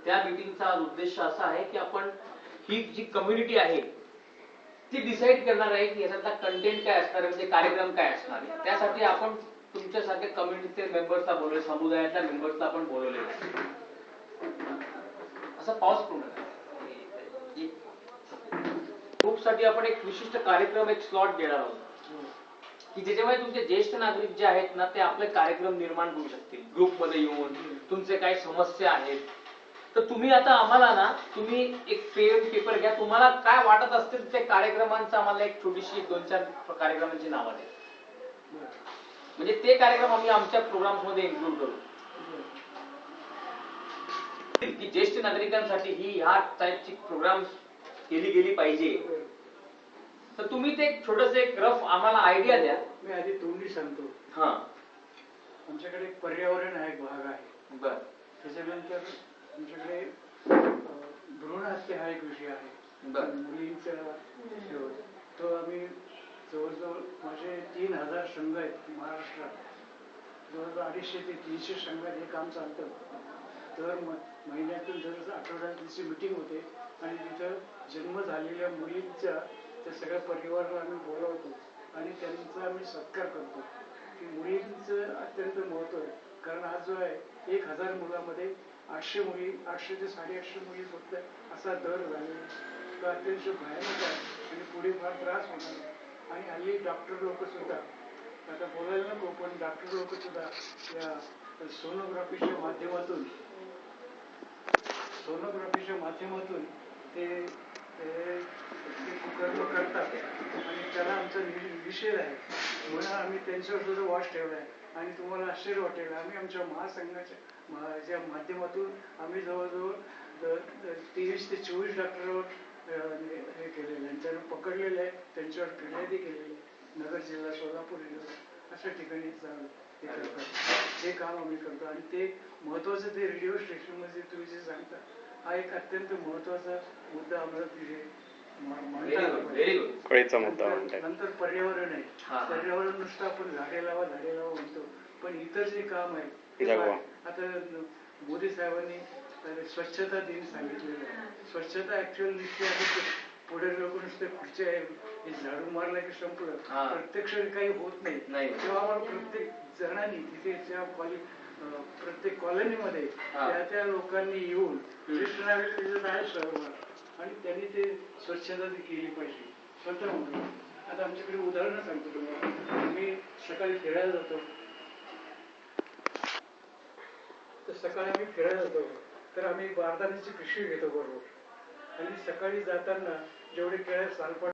त्या मीटिंगचा उद्देश असा आहे की आपण ही जी कम्युनिटी आहे ती डिसाईड करणार आहे की याच्यातला कंटेंट काय असणार आहे, म्हणजे कार्यक्रम काय असणार आहे. त्यासाठी आपण तुमच्यासारख्या कम्युनिटीचे मेंबर्सला बोलवले, समुदायातल्या मेंबर्सला आपण बोलवलेलं आहे. असं पाऊस पूर्ण ग्रुपसाठी आपण एक विशिष्ट कार्यक्रम, एक स्लॉट देणार आहोत की ज्याच्यामुळे तुमचे ज्येष्ठ नागरिक जे आहेत ना ते आपले कार्यक्रम निर्माण करू शकतील. ग्रुपमध्ये येऊन तुमचे काही समस्या आहेत तर तुम्ही आता आम्हाला ना, तुम्ही एक पेन पेपर घ्या, तुम्हाला काय वाटत असतील ते कार्यक्रमांचा आम्हाला एक छोटीशी 2-4 कार्यक्रमांची नावं द्या. म्हणजे ते कार्यक्रम आम्ही आमच्या प्रोग्राम्स मध्ये इन्क्लूड करू की ज्येष्ठ नागरिकांसाठी ही ह्या टाईपची प्रोग्राम्स केली गेली पाहिजे. तर तुम्ही ते छोटस एक रफ आम्हाला आयडिया द्या. मी आधी तोंडी सांगतो. हा, आमच्याकडे पर्यावरण हा एक भाग आहे. बर. त्याच्यानंतर आमच्याकडे भ्रूण हत्या हा एक विषय आहे. बर. मुलींचा तो आम्ही जवळजवळ माझे 3000 संघ आहेत महाराष्ट्रात. जवळजवळ 250 ते 300 संघात हे काम चालतं. दर महिन्यातून दर आठवड्यात तिची मिटिंग होते आणि तिथं जन्म झालेल्या मुलींचा त्या सगळ्या परिवाराला आम्ही बोलवतो आणि त्यांचा आम्ही सत्कार करतो. की मुलींचं अत्यंत महत्व आहे. कारण हा जो आहे 1000 मुलामध्ये 800 मुली, 800 ते 850 मुली फक्त असा दर झालेला तो अत्यंत भयानक आहे आणि पुढे फार त्रास होणार. आणि हल्ली डॉक्टर लोक सुद्धा, आता बोलायला नको, पण डॉक्टर लोक सुद्धा या सोनोग्राफीच्या माध्यमातून ते कर्म करतात आणि त्याला आमचा निषेध आहे. म्हणून आम्ही त्यांच्यावर सुद्धा वॉच ठेवला आहे. आणि तुम्हाला आश्चर्य वाटेल, आम्ही आमच्या महासंघाच्या माध्यमातून आम्ही जवळजवळ 23 ते 24 डॉक्टरवर हे केलेलं आहे, त्यांना पकडलेलं आहे, त्यांच्यावर फिर्यादी केलेली आहे. नगर जिल्हा, सोलापूर जिल्हा अशा ठिकाणी ते करतात. हे काम आम्ही करतो आणि ते महत्वाचं ते रेडिओ स्टेशन मध्ये तुम्ही जे सांगता हा एक अत्यंत महत्वाचा मुद्दा आम्हाला तिथे नंतर पर्यावरण आहे. पर्यावरण नुसतं आपण झाडे लावा म्हणतो, पण इतर जे काम आहे आता मोदी साहेबांनी स्वच्छता दिन सांगितलेलं आहे. स्वच्छता ऍक्च्युअल निश्चय आहे. पुढे लोक नुसते खुर्च्या आहे झाडू मारला की संपलं, प्रत्यक्ष काही होत नाही. तेव्हा आम्हाला प्रत्येक जणांनी तिथे प्रत्येक कॉलनीमध्ये त्या लोकांनी येऊन ज्येष्ठ नागरिक आहे सहभाग आणि त्यांनी ते स्वच्छता केली पाहिजे स्वतः म्हणून. आता आमच्याकडे उदाहरण सांगतो तुम्हाला. आम्ही सकाळी फिरायला जातो, तर सकाळी आम्ही फिरायला जातो तर आम्ही बारदाण्याची पिशवी घेतो बरोबर आणि सकाळी जाताना जेवढे केळ्या सालपट